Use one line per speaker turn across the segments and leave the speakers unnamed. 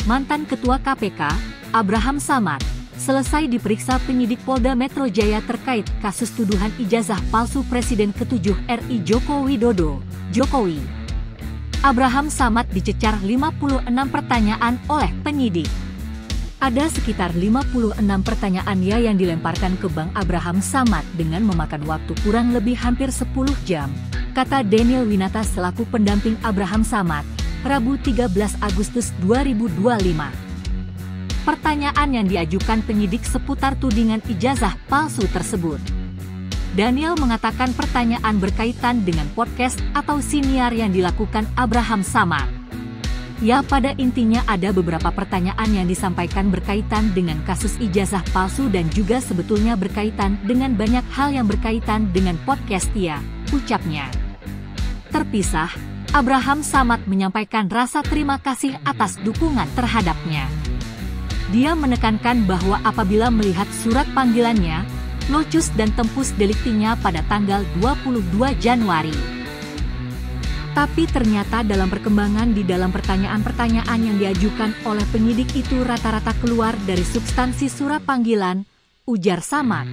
Mantan Ketua KPK, Abraham Samad, selesai diperiksa penyidik Polda Metro Jaya terkait kasus tuduhan ijazah palsu Presiden ke-7 RI Joko Widodo, Jokowi. Abraham Samad dicecar 56 pertanyaan oleh penyidik. Ada sekitar 56 pertanyaan yang dilemparkan ke Bang Abraham Samad dengan memakan waktu kurang lebih hampir 10 jam, kata Daniel Winata selaku pendamping Abraham Samad, Rabu 13 Agustus 2025. Pertanyaan yang diajukan penyidik seputar tudingan ijazah palsu tersebut. Daniel mengatakan pertanyaan berkaitan dengan podcast atau siniar yang dilakukan Abraham Samad. Ya, pada intinya ada beberapa pertanyaan yang disampaikan berkaitan dengan kasus ijazah palsu dan juga sebetulnya berkaitan dengan banyak hal yang berkaitan dengan podcast ya, ucapnya. Terpisah, Abraham Samad menyampaikan rasa terima kasih atas dukungan terhadapnya. Dia menekankan bahwa apabila melihat surat panggilannya, locus dan tempus deliktinya pada tanggal 22 Januari. Tapi ternyata dalam perkembangan di dalam pertanyaan-pertanyaan yang diajukan oleh penyidik itu rata-rata keluar dari substansi surat panggilan, ujar Samad.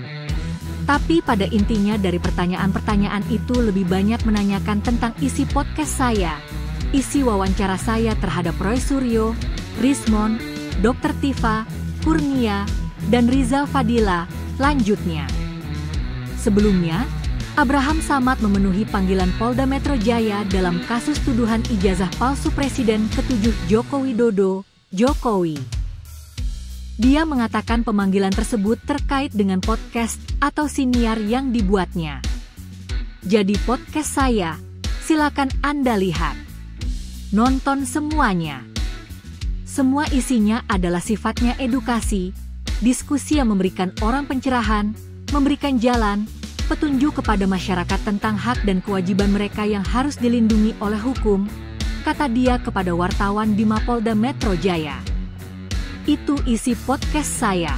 Tapi pada intinya dari pertanyaan-pertanyaan itu lebih banyak menanyakan tentang isi podcast saya, isi wawancara saya terhadap Roy Suryo, Rismon, Dr. Tifa, Kurnia, dan Rizal Fadila, lanjutnya. Sebelumnya, Abraham Samad memenuhi panggilan Polda Metro Jaya dalam kasus tuduhan ijazah palsu Presiden ke-7 Joko Widodo, Jokowi. Dia mengatakan pemanggilan tersebut terkait dengan podcast atau siniar yang dibuatnya. Jadi podcast saya, silakan Anda lihat. Nonton semuanya. Semua isinya adalah sifatnya edukasi, diskusi yang memberikan orang pencerahan, memberikan jalan, petunjuk kepada masyarakat tentang hak dan kewajiban mereka yang harus dilindungi oleh hukum, kata dia kepada wartawan di Mapolda Metro Jaya. Itu isi podcast saya.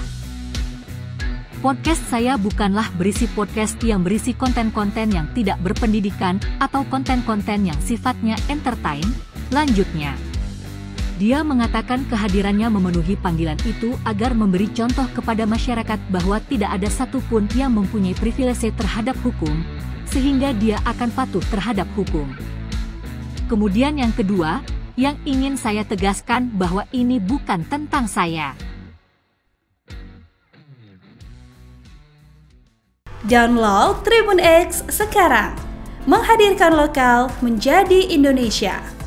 Podcast saya bukanlah berisi podcast yang berisi konten-konten yang tidak berpendidikan atau konten-konten yang sifatnya entertain, lanjutnya. Dia mengatakan kehadirannya memenuhi panggilan itu agar memberi contoh kepada masyarakat bahwa tidak ada satupun yang mempunyai privilege terhadap hukum, sehingga dia akan patuh terhadap hukum. Kemudian yang kedua, yang ingin saya tegaskan bahwa ini bukan tentang saya.
Download Tribun X sekarang, menghadirkan lokal menjadi Indonesia.